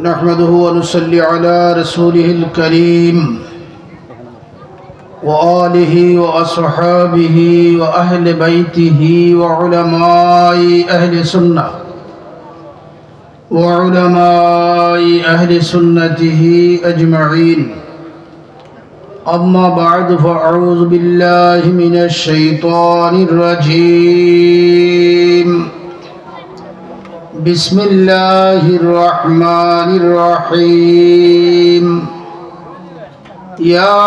نحمده ونصلي على رسوله الكريم وآله وأصحابه وأهل بيته وعلماء أهل سنته أجمعين. أما بعد فأعوذ بالله من الشيطان الرجيم. بسم الله الرحمن الرحيم. يا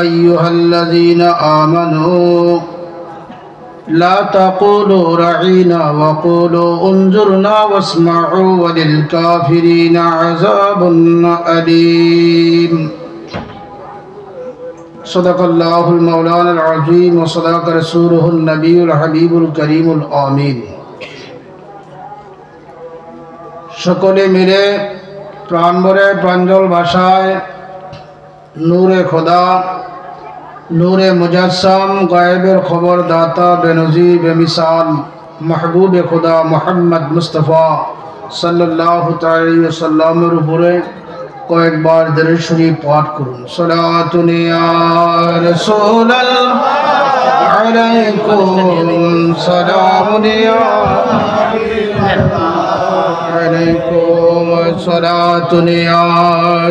أيها الذين آمنوا لا تقولوا رعينا وقولوا انظرنا واسمعوا وللكافرين عذاب أليم. صدق الله المولانا العظيم وصدق رسوله النبي الحبيب الكريم الآمين. সকলে মিলে প্রাণভরে প্রাঞ্জল ভাষায় নূরে খোদা, নূরে মুজাসসাম, গায়েবের খবর দাতা, বেনজির বেমিসাল, মাহবুবে খোদা মুহাম্মদ মুস্তাফা সাল্লাল্লাহু তাআলা ওয়াসাল্লামের উপরে কয়েকবার দরুদ শরীফ পাঠ করুন। সালাতুন ইয়া রাসূলাল্লাহ আলাইকুম সালামুন ইয়া عليكم صلاة يا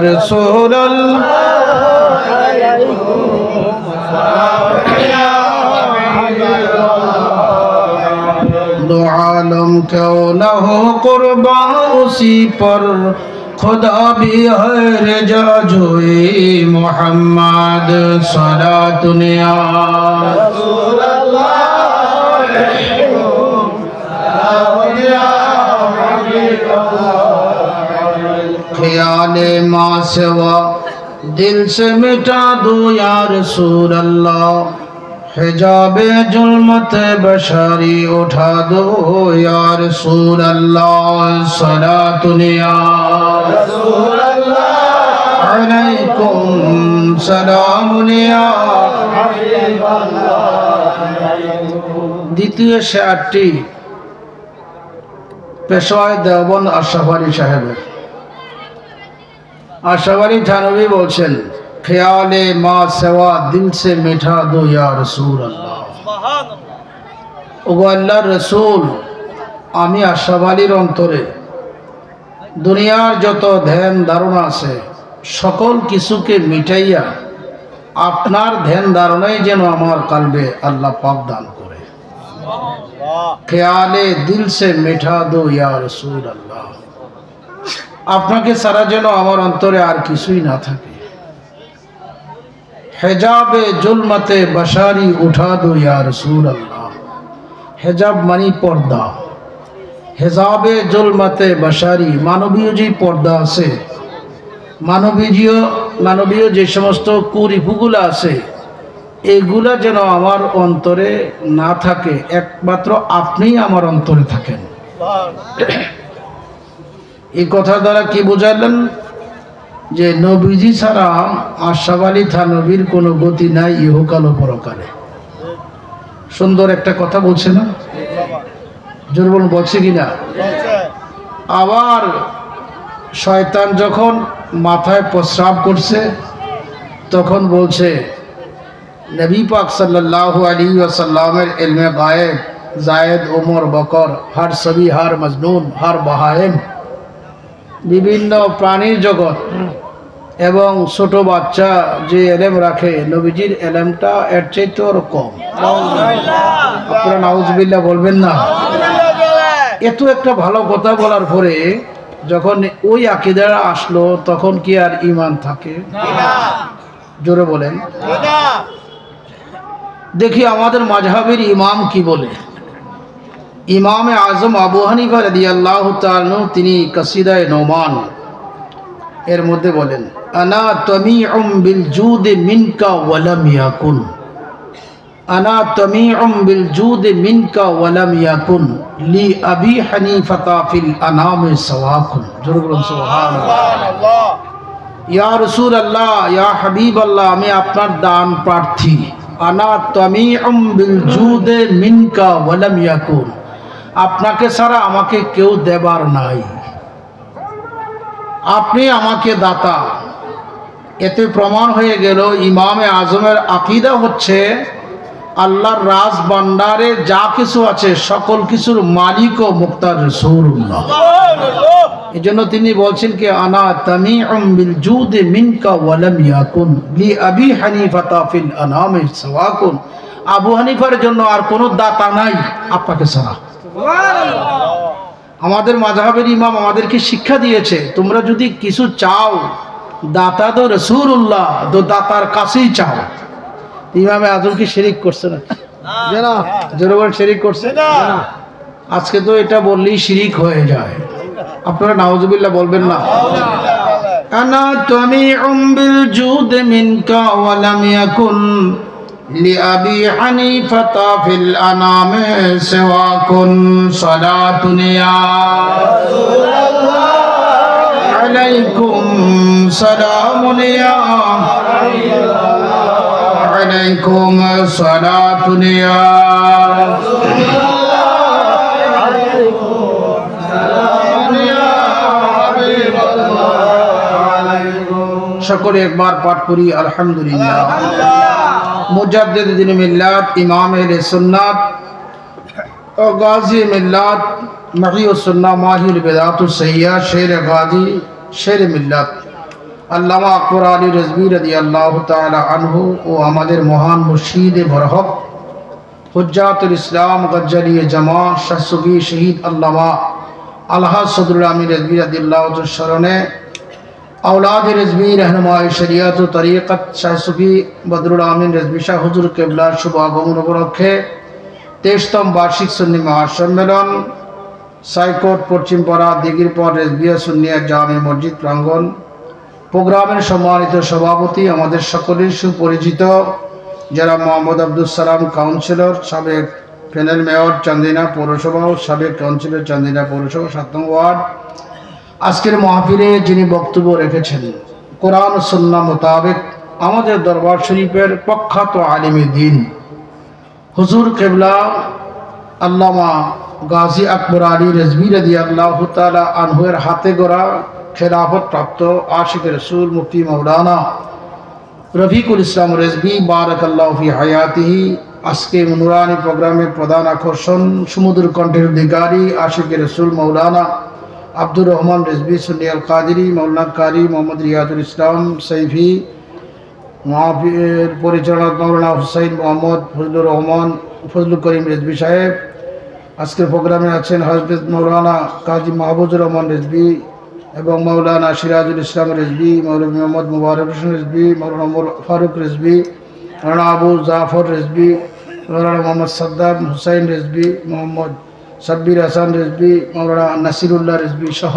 رسول الله دو عالم کیوں نہ ہو قربان اسی پر خدا بھی ہے رجا جوئی محمد صلاة یا رسول اللہ خیال ماں سوا دل سے مٹا دو یا رسول اللہ، حجاب ظلمت بشری اٹھا دو یا رسول اللہ، صلاۃ یا رسول اللہ علیکم سلام یا حبیب اللہ۔ দ্বিতীয় শেয়ারটি পেশোয়ায় দেওবন্দ আশরাফ আলী সাহেবের। আশরাফ আলী থানভী বলছেন, খেয়ালে মা সেওয়া দিল সে মিঠা দো ইয়া রাসূল আল্লাহ। ওগো আল্লাহর রাসূল, আমি আশরাফ আলীর অন্তরে দুনিয়ার যত ধ্যান ধারণা আছে সকল কিছুকে মিটাইয়া আপনার ধ্যান ধারণাই যেন আমার কালবে আল্লাহ পাক দান করে। খেয়ালে দিল সে মিঠা দো ইয়া রাসূল আল্লাহ, আপনাকে সারা যেন আমার অন্তরে আর কিছুই না থাকে। হেজাবে জুলমতে বশারি উঠা দো ইয়া রাসূল আল্লাহ। হেজাব মানি পর্দা, হেজাবে জুলমতে বশারি মানবীয় যে পর্দা আছে, মানবীয় যে সমস্ত কুরিপুগুলো আছে এগুলা যেন আমার অন্তরে না থাকে, একমাত্র আপনিই আমার অন্তরে থাকেন। এই কথা দ্বারা কি বোঝালেন? যে নবীজি ছাড়া আশরাফ আলী থানভীর কোনো গতি নাই ইহকাল ও পরকালে। সুন্দর একটা কথা বলছে না? জোর বলুন, বলছে কিনা? আবার শয়তান যখন মাথায় প্রস্রাব করছে তখন বলছে নবী পাক সাল্লাল্লাহু আলাইহি ওয়াসাল্লামের ইলমে গায়েব জায়েদ, ওমর, বকর, হর সবি, হর মজনুন, হর বাহায়েম, বিভিন্ন প্রাণীর জগৎ এবং ছোট বাচ্চা যে এলেম রাখে নবীজির এলেমটা এর চাইতে আরো কম। আপনারা নাউজুবিল্লাহ বলবেন না? এত একটা ভালো কথা বলার পরে যখন ওই আকীদা আসলো তখন কি আর ঈমান থাকে? জোরে বলেন। দেখি আমাদের মাযহাবের ইমাম কি বলে। ইমামে আজম আবু হানিফা রাদিয়াল্লাহু তাআলা তিনি কসিদায়ে নোমান এর মধ্যে বলেন, আনা তামিউম বিল জুদ মিনকা ওয়ালাম ইয়াকুন, আনা তামিউম বিল জুদ মিনকা ওয়ালাম ইয়াকুন লি আবি হানিফাতা ফিল আনামে সাওয়াকুন। জোরে বলুন সুবহানাল্লাহ। ইয়া রাসূলুল্লাহ, ইয়া হাবিবাল্লাহ, আমি আপনার দান প্রার্থী। আনা তামিউম বিল জুদ মিনকা ওয়ালাম ইয়াকুন, আপনাকে ছাড়া আমাকে কেউ দেবার নাই। আপনি আমাকে দাতা, এতে প্রমাণ হয়ে গেল ইমামে আজমের আকীদা হচ্ছে আল্লাহর রাজ ভান্ডারে যা কিছু আছে সকল কিছুর মালিক ও মুক্তার রাসূলুল্লাহ। এই জন্য তিনি বলছেন কি আনা তামিউম বিল জুদি মিনকা ওয়া লাম ইয়াকুন লি আবি হানিফাতা ফিল আনামি সাওয়াকুন। আবু হানিফার জন্য আর কোনো দাতা নাই আপনাকে ছাড়া। আমাদের মাযহাবের ইমাম আমাদেরকে শিক্ষা দিয়েছে, তোমরা যদি কিছু চাও দাতা তো রাসূলুল্লাহ, তো দাতার কাছেই চাও। ইমামে আজম কি শিরিক করছে না? না, জোরবার শিরিক করছে না। আজকে তো এটা বললেই শিরিক হয়ে যায়। আপনারা নাউজুবিল্লাহ বলবেন না? আনা তামিউম বিল জুদ মিনকা ওয়া লাম ইয়াকুন লিআবি হানিফাতা ফিল আনামে সিওয়াকুন সালাতুন ইয়া রাসূলুল্লাহ আলাইকুম সালামুন ইয়া আলাইকুম সালাতুন ইয়া রাসূলুল্লাহ সকলে একবার পাঠ করি আলহামদুলিল্লাহ। মুজাদ্দিদ দ্বীন মিল্লাত, ইমাম আহলে সুন্নাত ও গাজী মিল্লাত, মহিউস সুন্নাহ, মাহিউল বিদআতুস সাইয়্যা, শের গাজী, শের মিল্লাত আল্লামা আকবর আলী রিজভী রাদিয়াল্লাহু তাআলা আনহু ও আমাদের মহান মুর্শিদ বরহক হুজ্জাতুল ইসলাম গজ্জালিয়ে জামা শাহ সুফি শহীদ আল্লামা আলহাজ সদরুল আমিন রিজভী রাদিয়াল্লাহু তাআলা শরণে औलाद रिजवी रहनुमाई शरीयत तरीक़त शाह सूफी बदरुल आमीन रिजवी शाह हुजूर केबला शुभ আগমন উপলক্ষে 23তম বার্ষিক সুন্নি মহাসম্মেলন সাইকোট পশ্চিমপাড়া দিঘিরপাড় রেজবিয়া সুন্নিয়া জামে মসজিদ প্রাঙ্গণ। প্রোগ্রামের সম্মানিত সভাপতি আমাদের সকলের সুপরিচিত যারা মোহাম্মদ আব্দুল সালাম কাউন্সিলর, সাবেক প্যানেল মেয়র চান্দিনা পৌরসভা ও সাবেক কাউন্সিলর চান্দিনা পৌরসভা 7 নং ওয়ার্ড। আজকের মাহফিলে যিনি বক্তব্য রেখেছেন কোরআন ও সুন্নাহ মোতাবেক আমাদের দরবার শরীফের প্রখ্যাত আলিমে দ্বীন হুজুর কেবলা আল্লামা গাজী আকবর আলী রিজভী রাদিয়াল্লাহু তাআলা আনহুর হাতে গড়া খেলাফত প্রাপ্ত আশিক রাসূল মুফতি মাওলানা রফিকুল ইসলাম রিজভী বারাকাল্লাহু ফি হায়াতিহি আজকে নুরানি প্রোগ্রামের প্রধান আকর্ষণ সমুদ্র কণ্ঠের অধিকারী আশিক রাসূল মাওলানা আব্দুর রহমান রিজভী সুন্নি আল কাদেরী, মাওলানা কারি মোহাম্মদ রিয়াজুল ইসলাম সৈফি, মাহফিলের পরিচালক মাওলানা হুসাইন মোহাম্মদ ফজলুর রহমান ফজলুল করিম রিজভী সাহেব। আজকের প্রোগ্রামে আছেন হযরত মাওলানা কাজী মাহবুবুর রহমান রিজভী এবং মাওলানা সিরাজুল ইসলাম রিজভী, মৌলভী মোহাম্মদ মুবারক হোসেন রিজভী, মাওলানা ওমর ফারুক রিজভী, মাওলানা আবু জাফর রিজভী, মাওলানা মোহাম্মদ সাদ্দাম হুসাইন রিজভী, মোহাম্মদ সাব্বির হাসান রিজভী, মাওলানা নাসিরুল্লাহ রিজভী সহ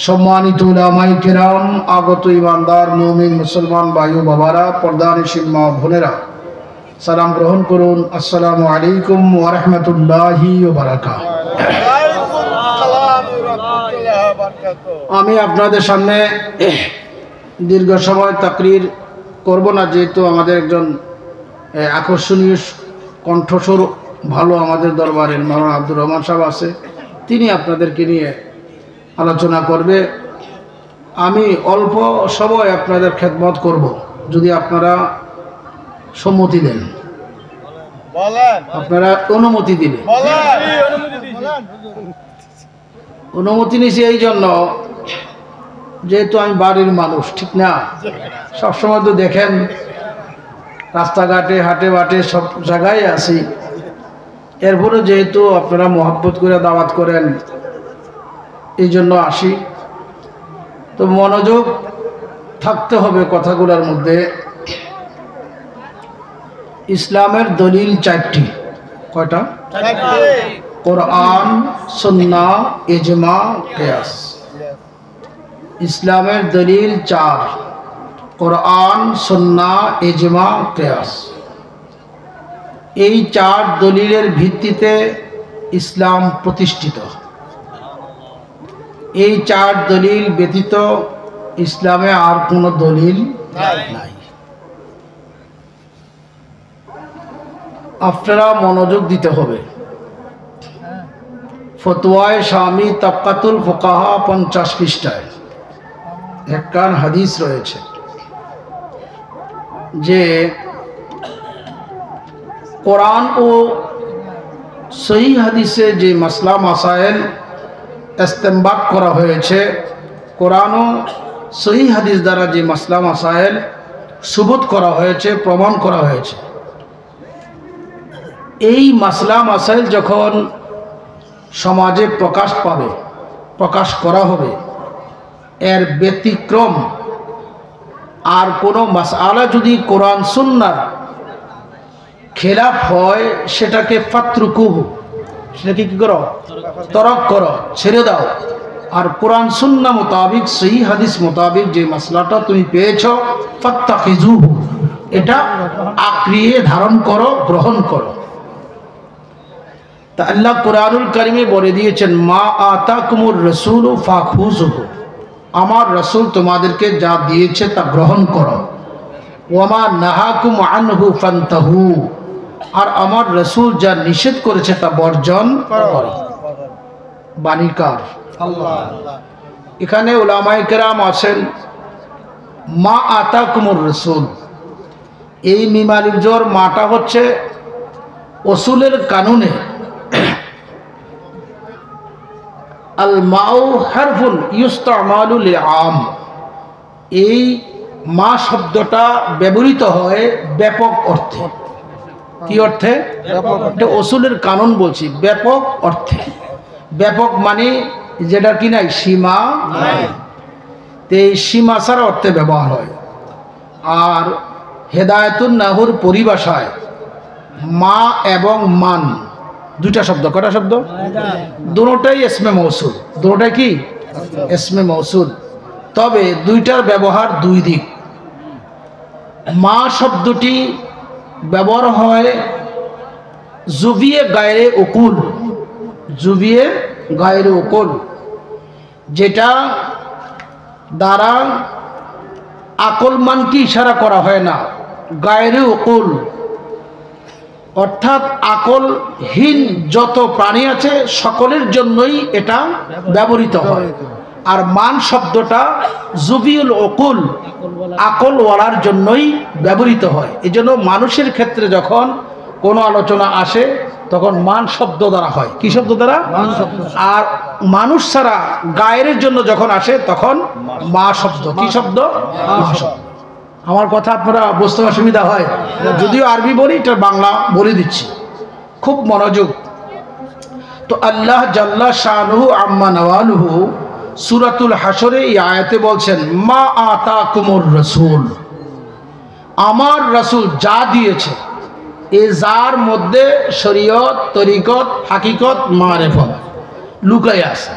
সম্মানিত উলামায়ে কেরাম, আগত ইমানদার মুমিন মুসলমান ভাই ও বাবারা, পর্দানিশীন মা বোনেরা, সালাম গ্রহণ করুন। আসসালামু আলাইকুম ওয়া রাহমাতুল্লাহি ওয়া বারাকাতুহু। আমি আপনাদের সামনে দীর্ঘ সময় তাকরীর করব না, যেহেতু আমাদের একজন আকর্ষণীয় কণ্ঠস্বর ভালো আমাদের দরবারের মাওলানা আব্দুর রহমান সাহেব আছে, তিনি আপনাদেরকে নিয়ে আলোচনা করবে। আমি অল্প সময় আপনাদের খেদমত করব যদি আপনারা সম্মতি দেন, আপনারা অনুমতি দিলে। অনুমতি নিয়েছি এই জন্য যেহেতু আমি বাড়ির মানুষ, ঠিক না? সবসময় তো দেখেন রাস্তাঘাটে হাটে বাটে সব জায়গায় আছি, এরপরে যেহেতু আপনারা মহব্বত করে দাওয়াত করেন এই জন্য আসি। তো মনোযোগ থাকতে হবে কথাগুলোর মধ্যে। ইসলামের দলিল 4টি। কয়টা? কোরআন, সুন্নাহ, ইজমা, কিয়াস। ইসলামের দলিল 4: কোরআন, সুন্নাহ, ইজমা, কিয়াস। এই 4 দলিলের ভিত্তিতে ইসলাম প্রতিষ্ঠিত। এই 4 দলিল ব্যতীত ইসলামে আর কোনো দলিল নাই। আপনারা মনোযোগ দিতে হবে। ফতোয়ায়ে শামী তাবকাতুল ফুকাহা 50 পৃষ্ঠায় একখান হাদিস রয়েছে যে কোরআন ও সহি হাদিসে যে মাসলা মাসাইল ইস্তেমবাত করা হয়েছে, কোরআন ও সহি হাদিস দ্বারা যে মাসলা মাসাইল সুবুত করা হয়েছে, প্রমাণ করা হয়েছে, এই মাসলা মাসাইল যখন সমাজে প্রকাশ পাবে, প্রকাশ করা হবে, এর ব্যতিক্রম আর কোনো মাসআলা যদি কোরআন সুন্নাহর খেলাফ হয় সেটাকে ফাতরুকুহু, সেটাকে কি করো? তরক করো, ছেড়ে দাও। আর কোরআন সুন্নাহ মোতাবিক, সহি হাদিস মোতাবিক যে মাসলাটা তুমি পেয়েছো, ফাত্তাখিজুহু, এটা আঁকড়িয়ে ধারণ করো, গ্রহণ করো। তা আল্লাহ কোরআনুল কারিমে বলে দিয়েছেন, মা আতাকুমুর রাসূলু ফাখুযুহু, আমার রাসূল তোমাদেরকে যা দিয়েছে তা গ্রহণ করো। ওয়ামা নাহাকুম আনহু ফান্তাহু, আর আমার রাসূল যা নিষেধ করেছে তা বর্জন করো। বাণীকার আল্লাহ। এখানে উলামায়ে কেরাম আছেন, মা আতাকুমুর রাসূল, এই মিম আলিফ জবর মাটা হচ্ছে উসুলের কানুনে আল মাউ হারফুন ইউস্তামালু লিল আম, এই মা শব্দটা ব্যবহৃত হয় ব্যাপক অর্থে। কি অর্থে? এটা উসুলের কানুন বলছি, ব্যাপক অর্থে। ব্যাপক মানে যেটা কি নাই, সীমা নাই, এই সীমা ছাড়া অর্থে ব্যবহার হয়। আর হেদায়েতুন নাহুর পরিভাষায় মা এবং মান দুইটা শব্দ, কটা শব্দ? দুটোটাই ইসমে মৌসুল, দুটোটাই কি ইসমে মৌসুল। তবে দুইটার ব্যবহার দুই দিক। মা শব্দটি ব্যবহার হয় জুবিয়ে গায়রে উকুল, জুবিয়ে গায়রে উকুল, যেটা দ্বারা আকলমানকে ইশারা করা হয় না, গায়রে উকুল অর্থাৎ আকলহীন যত প্রাণী আছে সকলের জন্যই এটা ব্যবহৃত হয়। আর মান শব্দটা জুবিউল উকুল, আকলওয়ালার জন্যই ব্যবহৃত হয়। এই জন্য মানুষের ক্ষেত্রে যখন কোনো আলোচনা আসে তখন মান শব্দ দ্বারা হয়। কি শব্দ দ্বারা? মান শব্দ। আর মানুষ ছাড়া গায়ের জন্য যখন আসে তখন মা শব্দ। কি শব্দ? মা শব্দ। আমার কথা আপনারা বুঝতে অসুবিধা হয়, যদিও আরবি বলি, এটা বাংলা বলে দিচ্ছি, খুব মনোযোগ। তো আল্লাহ জাল্লা শানুহু আম্মা নওয়ালুহু সূরাতুল হাশরে এই আয়াতে বলছেন, মা আতাকুমুর রাসূল, আমার রাসূল যা দিয়েছে, এ যার মধ্যে শরীয়ত, তরিকত, হাকিকত, মারিফত লুকায় আছে।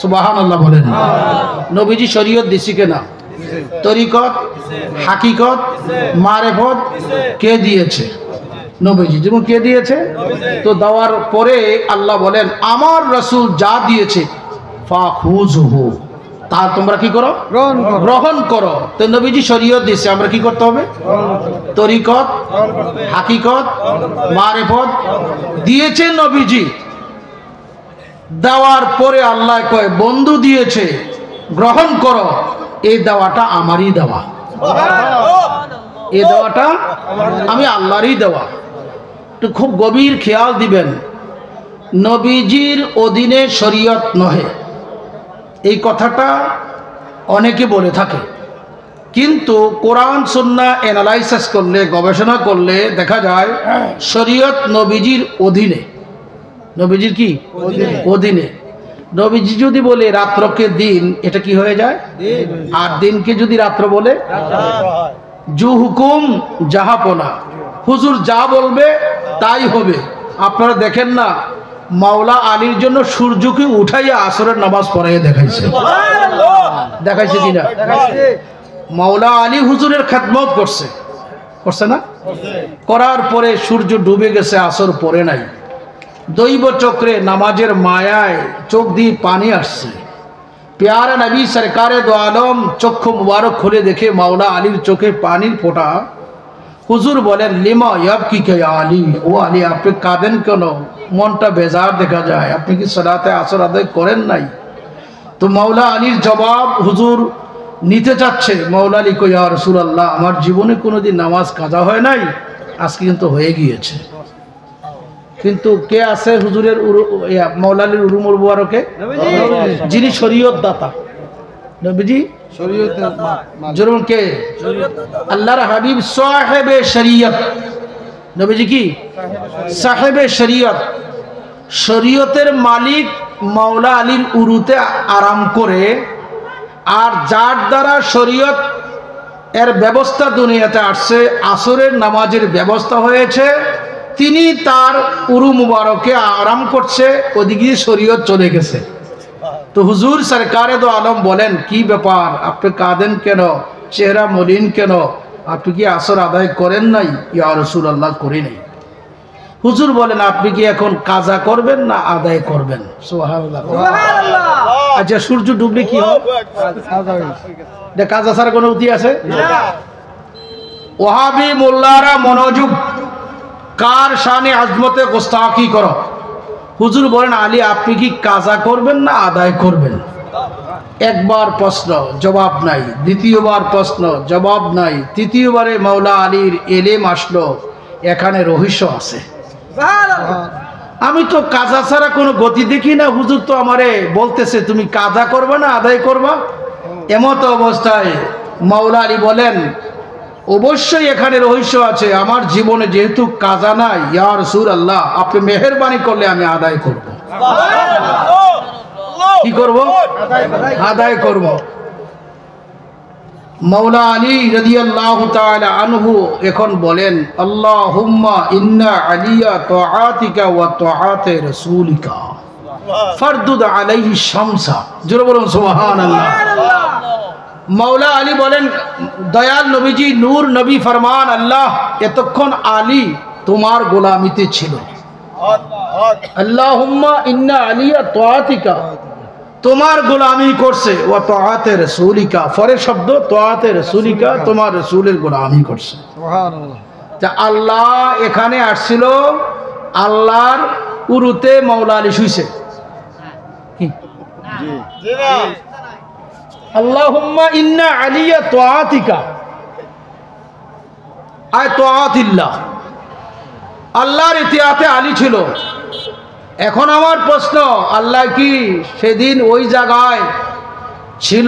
সুবহানাল্লাহ বলেন। নবীজি শরীয়ত দিছি কিনা? তরিকত, হাকিকত, মারিফত কে দিয়েছে? নবীজি। যেমন কে দিয়েছে? তো দেওয়ার পরে আল্লাহ বলেন, আমার রাসূল যা দিয়েছে ফাখুযুহু, তা তোমরা কি করো? গ্রহণ করো। তো নবীজি শরীয়ত দিয়েছে, আমরা কি করতে হবে? তরিকত, হাকিকত, মারিফত দিয়েছে নবীজি। দেওয়ার পরে আল্লাহ কয়, বন্ধু দিয়েছে, গ্রহণ করো। এই দেওয়াটা আমারই দেওয়া, এই দেওয়াটা আমি আল্লাহরই দেওয়া। তো খুব গভীর খেয়াল দিবেন, নবীজির অধীনে শরীয়ত নহে, এই কথাটা অনেকে বলে থাকে, কিন্তু কোরআন সুন্নাহ অ্যানালাইসিস করলে, গবেষণা করলে দেখা যায় শরীয়ত নবীজির অধীনে। নবীজির কি অধীনে? নবীজি যদি বলে রাত্রকে দিন, এটা কি হয়ে যায়? আর দিনকে যদি রাত্র বলে, জু হুকুম জাহাপনা, হুজুর যা বলবে তাই হবে। আপনারা দেখেন না, মাওলা আলীর জন্য সূর্যকে উঠাইয়া আসরের নামাজ পড়াইয়া দেখাইছে, দেখাইছে কিনা? মাওলা আলী হুজুরের খেদমত করছে, করছে না? করার পরে সূর্য ডুবে গেছে, আসর পড়ে নাই। দৈব চক্রে নামাজের মায়ায় চোখ দিয়ে পানি আসছে। প্যারা নবী সরকারে দো আলম চক্ষু মুবারক খুলে দেখে মাওলা আলীর চোখে পানির ফোঁটা। হুজুর বলেন, লিমা ইয়াবকি কে আলী, ও আলী আপনি কাঁদেন কেন? মনটা বেজার দেখা যায়, আপনি কি সালাতে আসর আদায় করেন নাই? তো মাওলা আলীর জবাব, হুজুর নিতে চাচ্ছে। মাওলা আলী কই, ইয়া রাসূলুল্লাহ, আমার জীবনে কোনোদিন নামাজ কাজা হয় নাই, আজকে কিন্তু হয়ে গিয়েছে। কিন্তু কে আছে হুজুরের মাওলা আলীর উরু মুবারকে? যিনি শরীয়ত দাতা, নবীজি জরুর কে? আল্লাহর হাবিব সাহেবে শরীয়ত। নবীজি কি? সাহেবে শরীয়ত। শরীয়তের মালিক মাওলা আলীর উরুতে আরাম করে, আর যার দ্বারা শরীয়ত এর ব্যবস্থা দুনিয়াতে আসছে, আসরের নামাজের ব্যবস্থা হয়েছে, তিনি তার উরু মুবারকে আরাম করছে, ওদিকে শরীয়ত চলে গেছে। তো হুজুর সরকারে দো আলম বলেন, কি ব্যাপার, আপনি কাঁদেন কেন, চেহারা মলিন কেন, আপনি কি আসর আদায় করেন নাই? ইয়া রাসূলুল্লাহ, করি নাই। হুজুর বলেন, আপনি কি এখন কাজা করবেন না আদায় করবেন? সুবহানাল্লাহ। আচ্ছা, সূর্য ডুবলে কি হয়? কাজা ছাড়া কোনো উতি আছে? ওয়াহাবি মোল্লারা মনোযোগ, কার শানে আজমতে গোস্তাকি করো। হুজুর বলেন, আলী আপনি কি কাজা করবেন না আদায় করবেন? একবার প্রশ্ন, জবাব নাই। দ্বিতীয়বার প্রশ্ন, জবাব নাই। তৃতীয়বারে মাওলা আলীর এলেম আসলো, এখানে রহস্য আছে। আমি তো কাজা ছাড়া কোনো গতি দেখি না, হুজুর তো আমারে বলতেছে তুমি কাজা করবে না আদায় করবা। এমত অবস্থায় মাওলা আলী বলেন, অবশ্যই এখানে রহস্য আছে, আমার জীবনে যেহেতু কাজা নাই, ইয়া রাসূলুল্লাহ আপনি মেহেরবানি করলে আমি আদায় করব। কি করব? আদায় করব। মাওলা আলী রাদিয়াল্লাহু তাআলা আনহু এখন বলেন, আল্লাহুম্মা ইন্না আলিয়া তাআতিকা ওয়া তাআতি রাসূলিকা ফারদুদ আলাইহি শামসা। জোরে বলুন সুবহানাল্লাহ। মাওলা আলী বলেন, দয়াল নবীজি নূর নবী ফরমান, আল্লাহ এতক্ষণ আলী তোমার গোলামিতে ছিল। আল্লাহুম্মা ইন্না আলিয়া তাআতিকা, তোমার গোলামি করছে, ওয়া তাআতে রাসূলিকা, পরের শব্দ তাআতে রাসূলিকা, তোমার রাসূলের গোলামি করছে। সুবহানাল্লাহ। তা আল্লাহ এখানে আসছিল, আল্লাহর উরুতে মাওলা আলী শুইছে। জি জি না। আল্লাহুম্মা ইন্না আলিয়া তাআতিকা আয় তাআতিল্লাহ, আল্লাহর ইতিআতে আলী ছিল। এখন আমার প্রশ্ন, আল্লাহ কি সেদিন ওই জায়গায় ছিল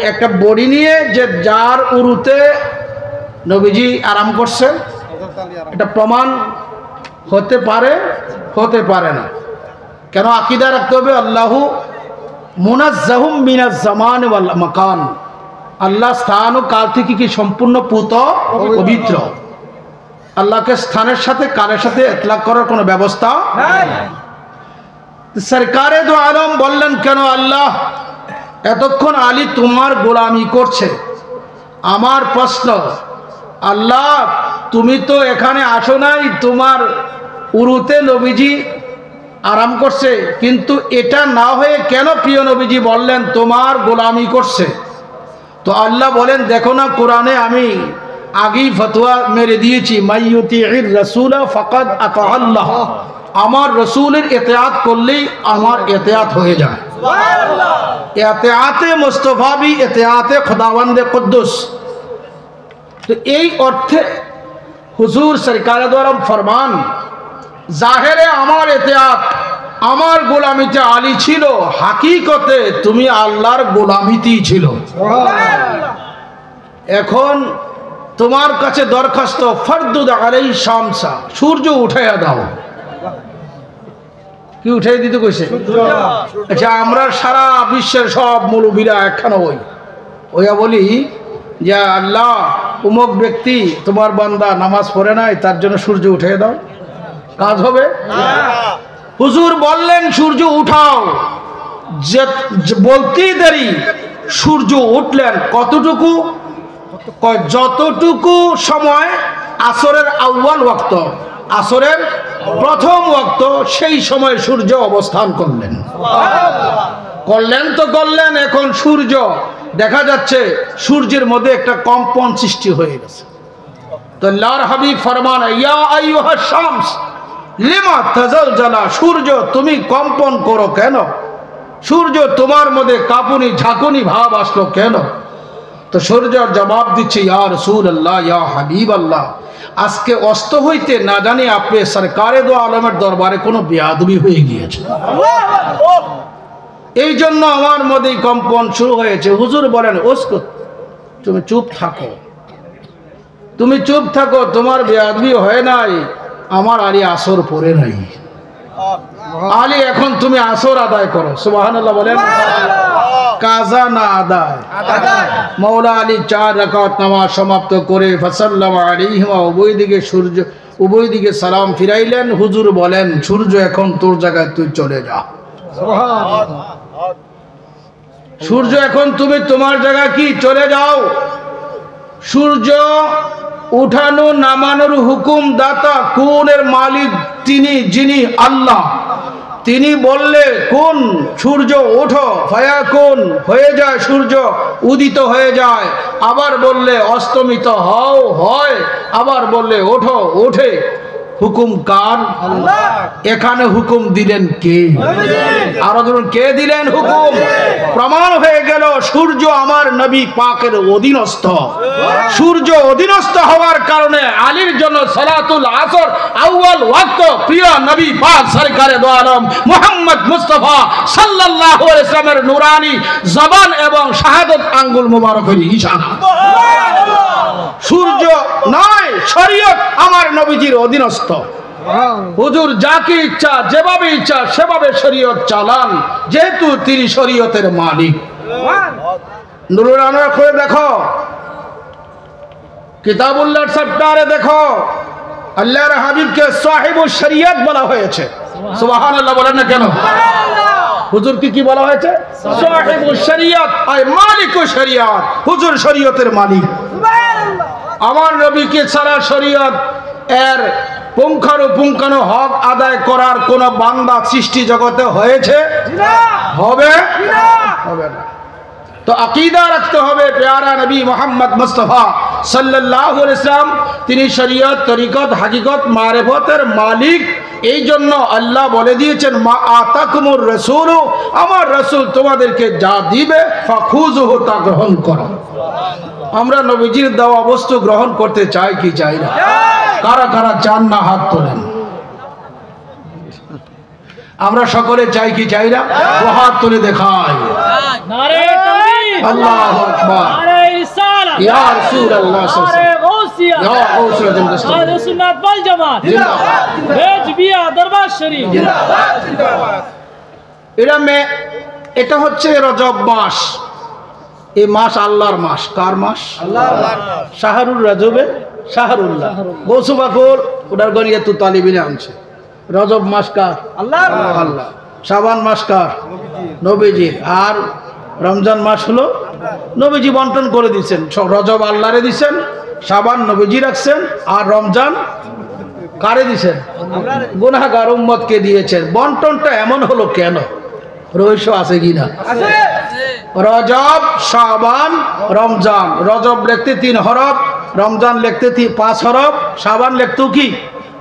একটা বডি নিয়ে, যে যার উরুতে নবীজি আরাম করছেন? এটা প্রমাণ হতে পারে, হতে পারে না। কেন আকীদা রাখতে হবে, আল্লাহু মুনাজ্জাহুম মিনাজ জামান ওয়াল মাকান, আল্লাহ স্থান ও কাল থেকে কি সম্পূর্ণ পবিত্র। আল্লাহকে স্থানের সাথে কালের সাথে ইতলাক করার কোনো ব্যবস্থা নাই। সরকারে দো আলম বললেন, কেন আল্লাহ এতক্ষণ আলী তোমার গোলামি করছে? আমার প্রশ্ন, আল্লাহ তুমি তো এখানে আসো নাই, তোমার উরুতে নবীজি আরাম করছে, কিন্তু এটা না হয়ে কেন প্রিয় নবীজি বললেন তোমার গোলামি করছে? তো আল্লাহ বলেন, দেখো না কোরআনে আমি আগেই ফতোয়া মেরে দিয়েছি, মাইয়ুতির রাসূলা ফাকাদ আতা আল্লাহ, আমার রসুলের ইতিআত করলেই আমার ইতিআত হয়ে যায়। সুবহানাল্লাহ। ইতিআতে মুস্তাফা বি ইতিআতে খুদাওয়ান্দে কুদ্দুস। তো এই অর্থে হুজুর সরকার দ্বারা ফরমান, জাহেরে আমার ইতিআত, আমার গোলামিতে আলী ছিল, হাকিকতে তুমি আল্লাহর গোলামিতেই ছিল। সুবহানাল্লাহ। এখন তোমার কাছে দরখাস্ত, ফারদুদ আলাইহি শামসা, সূর্য উঠাইয়া দাও। কি উঠাই দিতে কইছে? আচ্ছা, আমরা সারা বিশ্বের সব মৌলবীরা একখানে ওইয়া বলি যে আল্লাহ উমুক ব্যক্তি তোমার বান্দা নামাজ পড়ে নাই, তার জন্য সূর্য উঠাইয়া দাও, কাজ হবে? হুজুর বললেন সূর্য উঠাও, বলতেই দেরি সূর্য উঠলেন। কতটুকু? যতটুকু সময় আসরের আউয়াল ওয়াক্ত, আসরের প্রথম ওয়াক্ত, সেই সময় সূর্য অবস্থান করলেন। করলেন তো করলেন, এখন সূর্য দেখা যাচ্ছে সূর্যের মধ্যে একটা কম্পন সৃষ্টি হয়ে গেছে। তো আল্লাহর হাবিব ফরমান, ইয়া আইয়ুহাশ শামস লিমা তাজালজালা, সূর্য তুমি কম্পন করো কেন? সূর্য তোমার মধ্যে কাঁপুনি ঝাঁকুনি ভাব আসলো কেন? তো সূর্যর জবাব দিচ্ছে, ইয়া রাসূলুল্লাহ, ইয়া হাবিবাল্লাহ, আজকে অস্ত হইতে না জানি আপনি সরকারে দো আলমের দরবারে কোনো বেয়াদবি হয়ে গিয়েছে, এই জন্য আমার মধ্যে কম্পন শুরু হয়েছে। হুজুর বলেন, ওস্কত, তুমি চুপ থাকো, তুমি চুপ থাকো, তোমার বেয়াদবি হয় নাই, আমার আলী আসর পড়ে নাই। আলী এখন তুমি আসর আদায় করো। সুবহানাল্লাহ বলেন। কাজা না আদায়, মৌলা আলী 4 রাকাত নামাজ সমাপ্ত করে ফাসাল্লামা আলাইহিমা, উভয় দিকে সালাম ফিরাইলেন। হুজুর বলেন, সূর্য এখন তোর জায়গায় তুই চলে যা। সূর্য এখন তুমি তোমার জায়গায় কি চলে যাও। সূর্য উঠানো নামানোর হুকুম দাতা কোনের মালিক তিনি, যিনি আল্লাহ। তিনি বললে কোন সূর্য ওঠো, ফায়াকুন হয়ে যায়, সূর্য উদিত হয়ে যায়। আবার বললে অস্তমিত হও, হয়। আবার বললে ওঠো, ওঠে। হুকুম কার? আল্লাহ। এখানে হুকুম দিলেন কে? আরো ধরুন, কে দিলেন হুকুম? প্রমাণ হয়ে গেল সূর্য আমার নবী পাকের অধীনস্থ। সূর্য অধীনস্থ হওয়ার কারণে আলীর জন্য সালাতুল আসর আউয়াল ওয়াক্ত প্রিয় নবী পাক সরকারে দো আলম মুহাম্মদ মুস্তাফা সাল্লাল্লাহু আলাইহি ওয়াসাল্লামের নূরানি জবান এবং শাহাদাত আঙ্গুল মুবারকের ইশারা। সূর্য নয়, শরীয়ত আমার নবীজির অধীনস্থ। হুজুর যাকে ইচ্ছা যেভাবে ইচ্ছা সেভাবে শরীয়ত চালান, যেহেতু তিনি শরীয়তের মালিক। নুরুল আনোয়ার করে দেখো, কিতাবুল্লাহর চ্যাপ্টারে দেখো, আল্লাহর হাবিবকে সাহিবুশ শরিয়ত বলা হয়েছে। সুবহানাল্লাহ বলেন না কেন? হুজুর কি বলা হয়েছে? সাহিবুশ শরিয়ত, আয় মালিকুশ শরিয়ত। হুজুর শরীয়তের মালিক। আমার নবীকে ছাড়া শরীয়ত এর পুঙ্খানুপুঙ্খানু হক আদায় করার কোন বান্দা সৃষ্টি জগতে হয়েছে? হবে না। তো আকীদা রাখতে হবে প্যারা নবী মুহাম্মদ মুস্তাফা সাল্লাল্লাহু আলাইহি ওয়াসাল্লাম তিনি শরীয়ত, তরিকত, হাকিকত, মারিফতের মালিক। এই জন্য আল্লাহ বলে দিয়েছেন, মা আতাকুমুর রাসূলু, আমার রাসূল তোমাদেরকে যা দিবে ফাখুযুহু, তা গ্রহণ করো। আমরা নবীজির দেওয়া বস্তু গ্রহণ করতে চাই কি চাই না? কারা কারা চান না হাত তোলেন। আমরা সকলে চাই কি চাই না? হাত তুলে দেখাই। নারে তাকবীর, আল্লাহু আকবার, নারে রিসালাত, ইয়া রাসূলুল্লাহ সাল্লাল্লাহু আলাইহি নারে গাউসিয়া, ইয়া গাউসুল আজম, আহলে সুন্নাত ওয়াল জামাত জিন্দাবাদ, বেজবিয়া দরবার শরীফ জিন্দাবাদ, জিন্দাবাদ। এটা হচ্ছে রজব মাস। এই মাস আল্লাহর মাস। কার মাস? আল্লাহর। শাহরুর রজবে শাহরুল্লাহ। গৌসু বাকুর ওটার গনিয়াতু তালিবিনে আনছে। রজব মাস কার? আল্লাহ। আল্লাহ। শাবান মাস কার? নবীজির। আর রমজান মাস হলো নবীজি বন্টন করে দিচ্ছেন। রজব আল্লাহরে দিচ্ছেন, শাবান নবীজি রাখছেন, আর রমজান কারে দিচ্ছেন? গুনাহগার উম্মতকে দিয়েছেন। বন্টনটা এমন হলো কেন? রহস্য আছে কিনা? রজব, শাবান, রমজান। রজব লিখতে 3 হরফ, রমজান লিখতে 5 হরফ, শাবান লিখতেও কি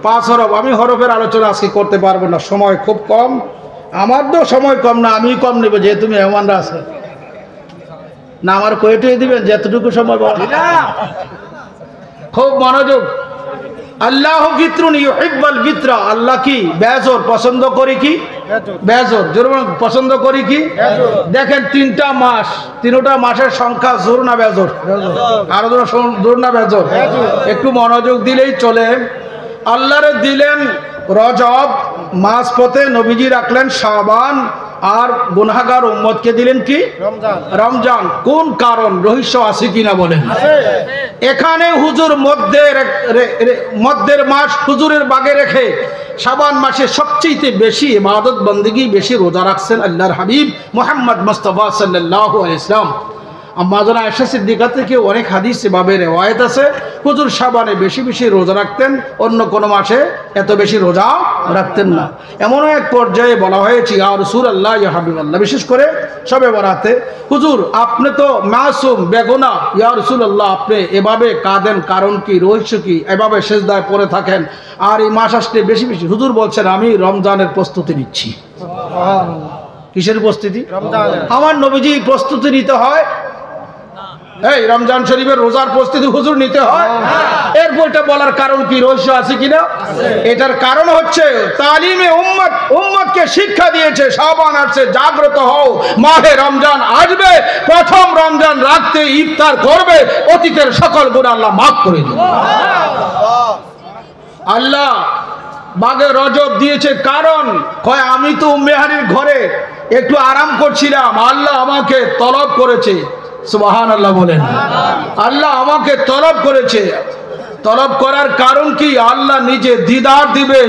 5 হরফ। আমি হরফের আলোচনা আজকে করতে পারবো না, সময় খুব কম। আমার তো সময় কম না, আমি কম নেব, যেহেতু মেহমানরা আছে না। আমার কয়েটে দিবেন যতটুকু সময়। খুব মনোযোগ। আল্লাহ ফিতরুন ইউহিব্বুল ফিতরা। আল্লাহ কি বেজর পছন্দ করি কি? বেজর। জোর পছন্দ করি কি? দেখেন 3টা মাস, 3টা মাসের সংখ্যা জোর না বেজর? আরো জোর না বেজর? একটু মনোযোগ দিলেই চলে। আল্লাহরে দিলেন রজব, মাস পথে নবীজি রাখলেন শাবান, আর গুনাহগার উম্মতকে দিলেন কি? রমজান। কোন কারণ? রহস্য আছে কিনা বলেন? এখানে হুজুর মধ্যের মাস হুজুরের বাগে রেখে শাবান মাসে সবচেয়ে বেশি ইবাদত বন্দেগী, বেশি রোজা রাখছেন আল্লাহর হাবিব মুহাম্মদ মুস্তাফা সাল্লাল্লাহু আলাইহি ওয়াসাল্লাম। আম্মা জানা আয়েশা সিদ্দিকা থেকে অনেক হাদিস এভাবে রিওয়ায়াত আছে, হুজুর শাবানে বেশি বেশি রোজা রাখতেন, অন্য কোনো মাসে এত বেশি রোজা রাখতেন না। এমনও এক পর্যায়ে বলা হয়েছে, ইয়া রাসূলুল্লাহ, ইয়া হাবিবাল্লাহ, বিশেষ করে শবে বরাতে, হুজুর আপনি তো মাসুম, বেগুনাহ, ইয়া রাসূলুল্লাহ আপনি এভাবে কাঁদেন, কারণ কি, রহস্য কি? এভাবে সিজদায় পড়ে থাকেন, আর এই মাস আসলে বেশি বেশি। হুজুর বলছেন, আমি রমজানের প্রস্তুতি নিচ্ছি। কিসের উপস্থিতি? আমার নবীজি প্রস্তুতি নিতে হয়, এই রমজান শরীফের রোজার প্রস্তুতি হুজুর নিতে হয়। এরপর এটা বলার কারণ কি, রহস্য আছে কিনা? এটার কারণ হচ্ছে তালিমে উম্মতকে শিক্ষা দিয়েছে, শাবান আসছে, জাগ্রত হও, মাহে রমজান আসবে, প্রথম রমজান রাতে ইফতার করবে, অতীতের সকল গুনাহ আল্লাহ মাফ করে দিবে। আল্লাহ বাগে রজব দিয়েছে কারণ কয় আমি তো উম্মেহানির ঘরে একটু আরাম করছিলাম, আল্লাহ আমাকে তলব করেছে। সুবহানাল্লাহ বলেন। আল্লাহ আমাকে তলব করেছে। তলব করার কারণ কি? আল্লাহ নিজে দিদার দিবে,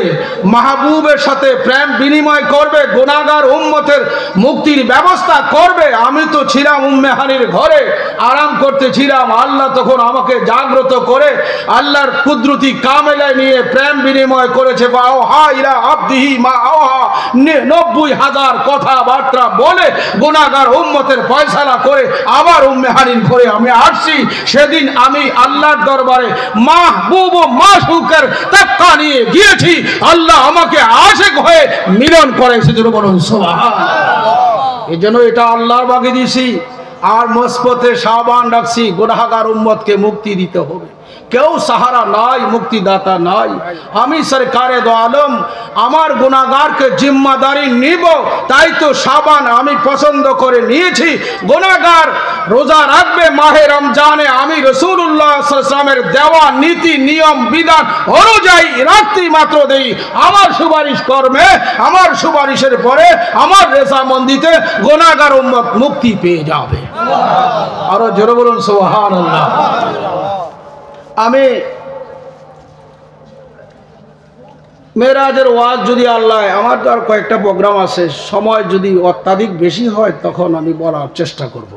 মাহবুবের সাথে প্রেম বিনিময় করবে, গুনাহগার উম্মতের মুক্তির ব্যবস্থা করবে। আমি তো ছিলাম উম্মেহানির ঘরে আরাম করতেছিলাম, আল্লাহ তখন আমাকে জাগ্রত করে আল্লাহর কুদরতি কামেলায় নিয়ে প্রেম বিনিময় করেছে। বাওহা ইলা আবদিহি মা আওহা, ৯০,০০০ কথাবার্তা বলে গুনাহগার উম্মতের ফয়সালা করে আবার উম্মেহানির ঘরে আমি আসছি। সেদিন আমি আল্লাহর দরবারে মাহবুব ও মাশউকের তাক্কা নিয়ে গিয়েছি, আল্লাহ আমাকে আশিক হয়ে মিলন করেছে। বলুন সুবহানাল্লাহ। এজন্য এটা আল্লাহর বাগে দিয়েছি। আর মসপতে শাবান রাখছি, গুনাহগার উম্মতকে মুক্তি দিতে হবে। কেউ সাহারা নাই, মুক্তিদাতা নাই। আমি সরকারে দো আলম আমার গুনাহগারকে জিম্মাদারি নিব, তাই তো শাবান আমি পছন্দ করে নিয়েছি। গুনাহগার রোজা রাখবে মাহে রমজানে, আমি রাসূলুল্লাহ সাল্লাল্লাহু আলাইহি ওয়াসাল্লামের দেওয়া নীতি নিয়ম বিধান অনুযায়ী রাত্রি মাত্র দেই। আমার সুপারিশ কর্মে, আমার সুপারিশের পরে আমার রেজামন্দিতে গুনাহগার উম্মত মুক্তি পেয়ে যাবে। আরো জোরে বলুন সুবহানাল্লাহ। আমি মেরাজের ওয়াজ যদি আল্লাহ, আমার তো আর কয়েকটা প্রোগ্রাম আছে, সময় যদি অত্যাধিক বেশি হয় তখন আমি বলার চেষ্টা করব।